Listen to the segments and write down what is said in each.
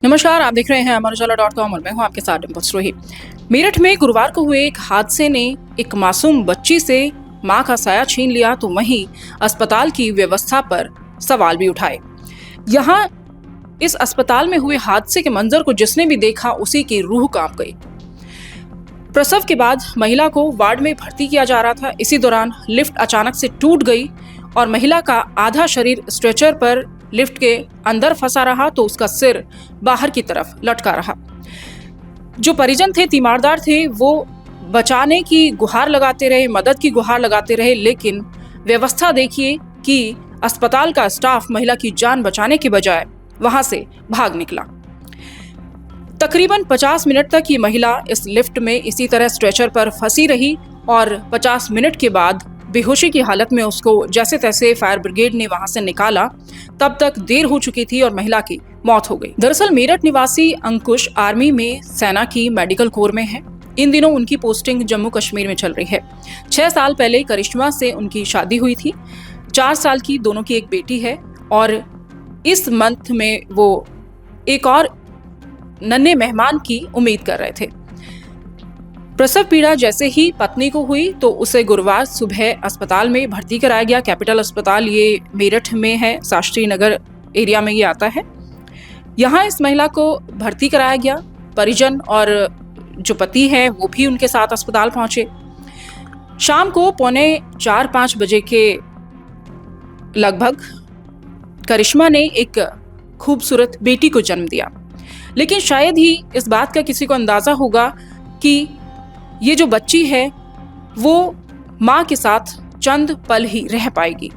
नमस्कार, आप देख रहे हैं अमरउजाला.com और मैं हूं आपके साथ डिंपल सोही। मेरठ में गुरुवार को हुए एक हादसे ने एक मासूम बच्ची से मां का साया छीन लिया, तो वहीं अस्पताल की व्यवस्था पर सवाल भी उठाए। यहां इस अस्पताल में हुए हादसे के मंजर को जिसने भी देखा उसी की रूह कांप गई। प्रसव के बाद महिला को वार्ड में भर्ती किया जा रहा था। इसी दौरान लिफ्ट अचानक से टूट गई और महिला का आधा शरीर स्ट्रेचर पर लिफ्ट के अंदर फंसा रहा, तो उसका सिर बाहर की तरफ लटका रहा। जो परिजन थे, तीमारदार थे, वो बचाने की गुहार लगाते रहे, मदद की गुहार लगाते रहे, लेकिन व्यवस्था देखिए कि अस्पताल का स्टाफ महिला की जान बचाने के बजाय वहां से भाग निकला। तकरीबन 50 मिनट तक ये महिला इस लिफ्ट में इसी तरह स्ट्रेचर पर फंसी रही और 50 मिनट के बाद बेहोशी की हालत में उसको जैसे तैसे फायर ब्रिगेड ने वहां से निकाला। तब तक देर हो चुकी थी और महिला की मौत हो गई। दरअसल मेरठ निवासी अंकुश आर्मी में सेना की मेडिकल कोर में है। इन दिनों उनकी पोस्टिंग जम्मू कश्मीर में चल रही है। 6 साल पहले करिश्मा से उनकी शादी हुई थी। 4 साल की दोनों की एक बेटी है और इस मंथ में वो एक और नन्हे मेहमान की उम्मीद कर रहे थे। प्रसव पीड़ा जैसे ही पत्नी को हुई तो उसे गुरुवार सुबह अस्पताल में भर्ती कराया गया। कैपिटल अस्पताल ये मेरठ में है, शास्त्री नगर एरिया में ये आता है। यहाँ इस महिला को भर्ती कराया गया। परिजन और जो पति है वो भी उनके साथ अस्पताल पहुंचे। शाम को 4:45 बजे के लगभग करिश्मा ने एक खूबसूरत बेटी को जन्म दिया, लेकिन शायद ही इस बात का किसी को अंदाजा होगा कि ये जो बच्ची है वो माँ के साथ चंद पल ही रह पाएगी।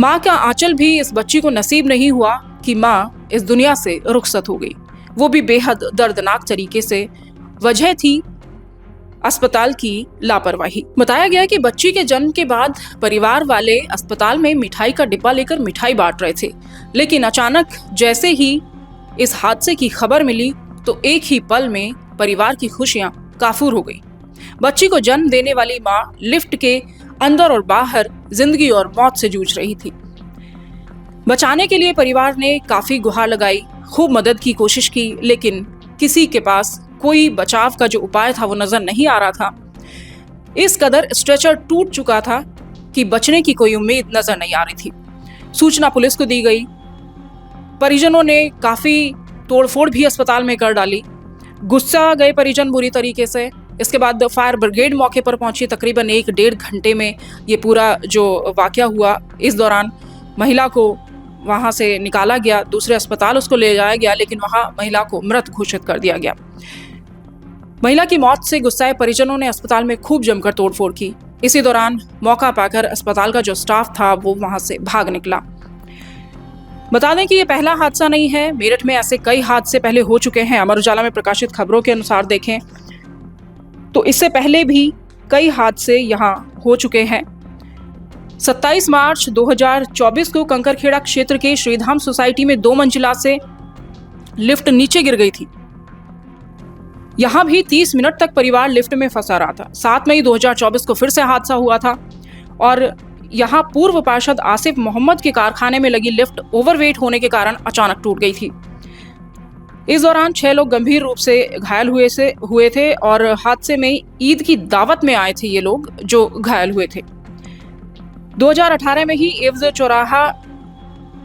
माँ का आंचल भी इस बच्ची को नसीब नहीं हुआ कि माँ इस दुनिया से रुखसत हो गई, वो भी बेहद दर्दनाक तरीके से। वजह थी अस्पताल की लापरवाही। बताया गया कि बच्ची के जन्म के बाद परिवार वाले अस्पताल में मिठाई का डिब्बा लेकर मिठाई बांट रहे थे, लेकिन अचानक जैसे ही इस हादसे की खबर मिली तो एक ही पल में परिवार की खुशियां काफूर हो गई। बच्ची को जन्म देने वाली मां लिफ्ट के अंदर और बाहर जिंदगी और मौत से जूझ रही थी। बचाने के लिए परिवार ने काफी गुहार लगाई, खूब मदद की कोशिश की, लेकिन किसी के पास कोई बचाव का जो उपाय था वो नजर नहीं आ रहा था। इस कदर स्ट्रेचर टूट चुका था कि बचने की कोई उम्मीद नजर नहीं आ रही थी। सूचना पुलिस को दी गई। परिजनों ने काफी तोड़फोड़ भी अस्पताल में कर डाली। गुस्सा गए परिजन बुरी तरीके से। इसके बाद फायर ब्रिगेड मौके पर पहुंची। तकरीबन 1-1.5 घंटे में ये पूरा जो वाकया हुआ, इस दौरान महिला को वहां से निकाला गया, दूसरे अस्पताल उसको ले जाया गया, लेकिन वहां महिला को मृत घोषित कर दिया गया। महिला की मौत से गुस्साए परिजनों ने अस्पताल में खूब जमकर तोड़फोड़ की। इसी दौरान मौका पाकर अस्पताल का जो स्टाफ था वो वहां से भाग निकला। बता दें कि ये पहला हादसा नहीं है। मेरठ में ऐसे कई हादसे पहले हो चुके हैं। अमर उजाला में प्रकाशित खबरों के अनुसार देखें तो इससे पहले भी कई हादसे यहाँ हो चुके हैं। 27 मार्च 2024 को कंकरखेड़ा क्षेत्र के श्रीधाम सोसाइटी में 2 मंजिला से लिफ्ट नीचे गिर गई थी। यहां भी 30 मिनट तक परिवार लिफ्ट में फंसा रहा था। 7 मई 2024 को फिर से हादसा हुआ था और यहाँ पूर्व पार्षद आसिफ मोहम्मद के कारखाने में लगी लिफ्ट ओवरवेट होने के कारण अचानक टूट गई थी। इस दौरान 6 लोग गंभीर रूप से घायल हुए थे और हादसे में ईद की दावत में आए थे ये लोग जो घायल हुए थे। 2018 में ही एवज चौराहा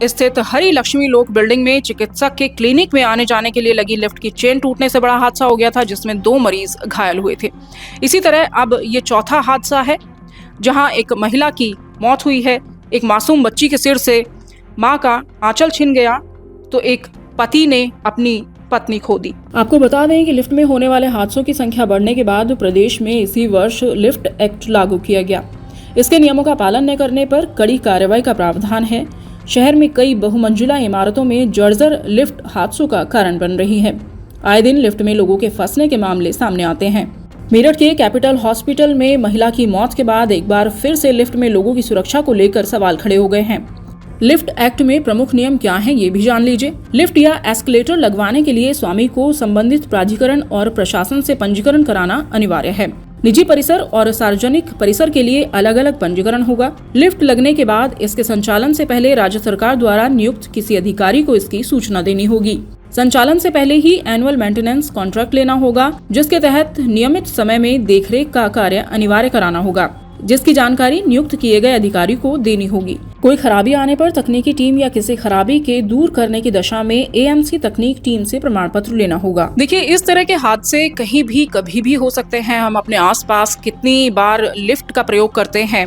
स्थित हरी लक्ष्मी लोक बिल्डिंग में चिकित्सक के क्लिनिक में आने जाने के लिए लगी लिफ्ट की चेन टूटने से बड़ा हादसा हो गया था, जिसमें 2 मरीज घायल हुए थे। इसी तरह अब ये चौथा हादसा है जहां एक महिला की मौत हुई है। एक मासूम बच्ची के सिर से मां का आंचल छिन गया तो एक पति ने अपनी पत्नी खो दी। आपको बता दें कि लिफ्ट में होने वाले हादसों की संख्या बढ़ने के बाद प्रदेश में इसी वर्ष लिफ्ट एक्ट लागू किया गया। इसके नियमों का पालन न करने पर कड़ी कार्रवाई का प्रावधान है। शहर में कई बहुमंजिला इमारतों में जर्जर लिफ्ट हादसों का कारण बन रही है। आए दिन लिफ्ट में लोगों के फंसने के मामले सामने आते हैं। मेरठ के कैपिटल हॉस्पिटल में महिला की मौत के बाद एक बार फिर से लिफ्ट में लोगों की सुरक्षा को लेकर सवाल खड़े हो गए हैं। लिफ्ट एक्ट में प्रमुख नियम क्या हैं, ये भी जान लीजिए। लिफ्ट या एस्केलेटर लगवाने के लिए स्वामी को संबंधित प्राधिकरण और प्रशासन से पंजीकरण कराना अनिवार्य है। निजी परिसर और सार्वजनिक परिसर के लिए अलग अलग पंजीकरण होगा। लिफ्ट लगने के बाद इसके संचालन से पहले राज्य सरकार द्वारा नियुक्त किसी अधिकारी को इसकी सूचना देनी होगी। संचालन से पहले ही एनुअल मेंटेनेंस कॉन्ट्रैक्ट लेना होगा, जिसके तहत नियमित समय में देखरेख का कार्य अनिवार्य कराना होगा, जिसकी जानकारी नियुक्त किए गए अधिकारी को देनी होगी। कोई खराबी आने पर तकनीकी टीम या किसी खराबी के दूर करने की दशा में एएमसी तकनीक टीम से प्रमाण पत्र लेना होगा। देखिए, इस तरह के हादसे कहीं भी कभी भी हो सकते हैं। हम अपने आसपास कितनी बार लिफ्ट का प्रयोग करते हैं।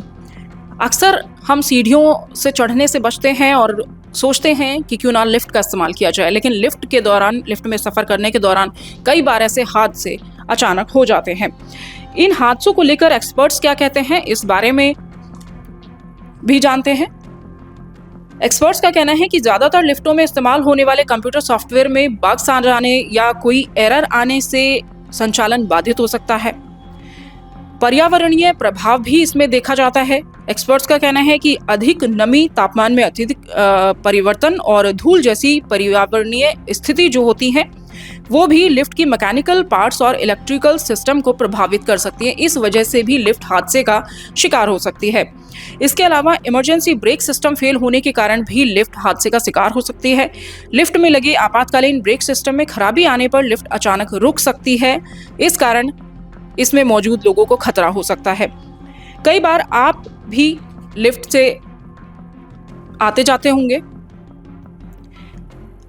अक्सर हम सीढ़ियों से चढ़ने से बचते हैं और सोचते हैं कि क्यों ना लिफ्ट का इस्तेमाल किया जाए, लेकिन लिफ्ट में सफर करने के दौरान कई बार ऐसे हादसे अचानक हो जाते हैं। इन हादसों को लेकर एक्सपर्ट्स क्या कहते हैं, इस बारे में भी जानते हैं। एक्सपर्ट्स का कहना है कि ज्यादातर लिफ्टों में इस्तेमाल होने वाले कंप्यूटर सॉफ्टवेयर में बग्स आ जाने या कोई एरर आने से संचालन बाधित हो सकता है। पर्यावरणीय प्रभाव भी इसमें देखा जाता है। एक्सपर्ट्स का कहना है कि अधिक नमी, तापमान में अत्यधिक परिवर्तन और धूल जैसी पर्यावरणीय स्थिति जो होती है वो भी लिफ्ट की मैकेनिकल पार्ट्स और इलेक्ट्रिकल सिस्टम को प्रभावित कर सकती है। इस वजह से भी लिफ्ट हादसे का शिकार हो सकती है। इसके अलावा इमरजेंसी ब्रेक सिस्टम फेल होने के कारण भी लिफ्ट हादसे का शिकार हो सकती है। लिफ्ट में लगे आपातकालीन ब्रेक सिस्टम में खराबी आने पर लिफ्ट अचानक रुक सकती है। इस कारण इसमें मौजूद लोगों को खतरा हो सकता है। कई बार आप भी लिफ्ट से आते जाते होंगे।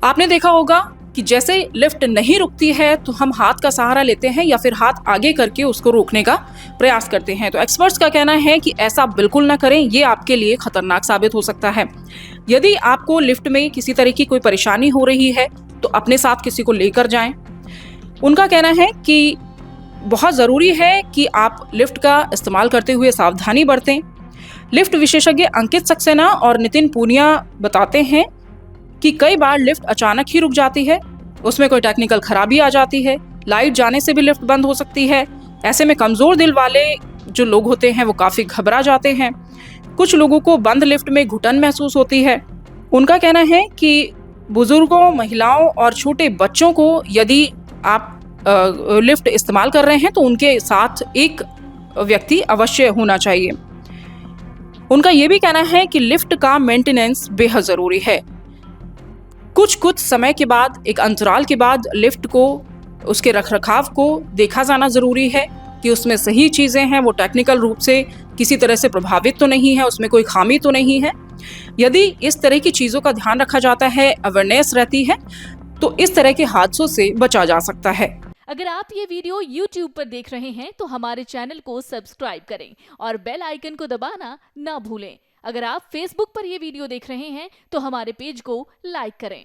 आपने देखा होगा कि जैसे लिफ्ट नहीं रुकती है तो हम हाथ का सहारा लेते हैं या फिर हाथ आगे करके उसको रोकने का प्रयास करते हैं। तो एक्सपर्ट्स का कहना है कि ऐसा बिल्कुल ना करें, ये आपके लिए खतरनाक साबित हो सकता है। यदि आपको लिफ्ट में किसी तरह की कोई परेशानी हो रही है तो अपने साथ किसी को लेकर जाएं। उनका कहना है कि बहुत ज़रूरी है कि आप लिफ्ट का इस्तेमाल करते हुए सावधानी बरतें। लिफ्ट विशेषज्ञ अंकित सक्सेना और नितिन पूनिया बताते हैं कि कई बार लिफ्ट अचानक ही रुक जाती है, उसमें कोई टेक्निकल खराबी आ जाती है, लाइट जाने से भी लिफ्ट बंद हो सकती है। ऐसे में कमज़ोर दिल वाले जो लोग होते हैं वो काफ़ी घबरा जाते हैं। कुछ लोगों को बंद लिफ्ट में घुटन महसूस होती है। उनका कहना है कि बुजुर्गों, महिलाओं और छोटे बच्चों को यदि आप लिफ्ट इस्तेमाल कर रहे हैं तो उनके साथ एक व्यक्ति अवश्य होना चाहिए। उनका ये भी कहना है कि लिफ्ट का मेंटेनेंस बेहद ज़रूरी है। कुछ समय के बाद, एक अंतराल के बाद लिफ्ट को, उसके रखरखाव को देखा जाना ज़रूरी है कि उसमें सही चीज़ें हैं, वो टेक्निकल रूप से किसी तरह से प्रभावित तो नहीं है, उसमें कोई खामी तो नहीं है। यदि इस तरह की चीज़ों का ध्यान रखा जाता है, अवेयरनेस रहती है, तो इस तरह के हादसों से बचा जा सकता है। अगर आप ये वीडियो YouTube पर देख रहे हैं तो हमारे चैनल को सब्सक्राइब करें और बेल आइकन को दबाना ना भूलें। अगर आप Facebook पर ये वीडियो देख रहे हैं तो हमारे पेज को लाइक करें।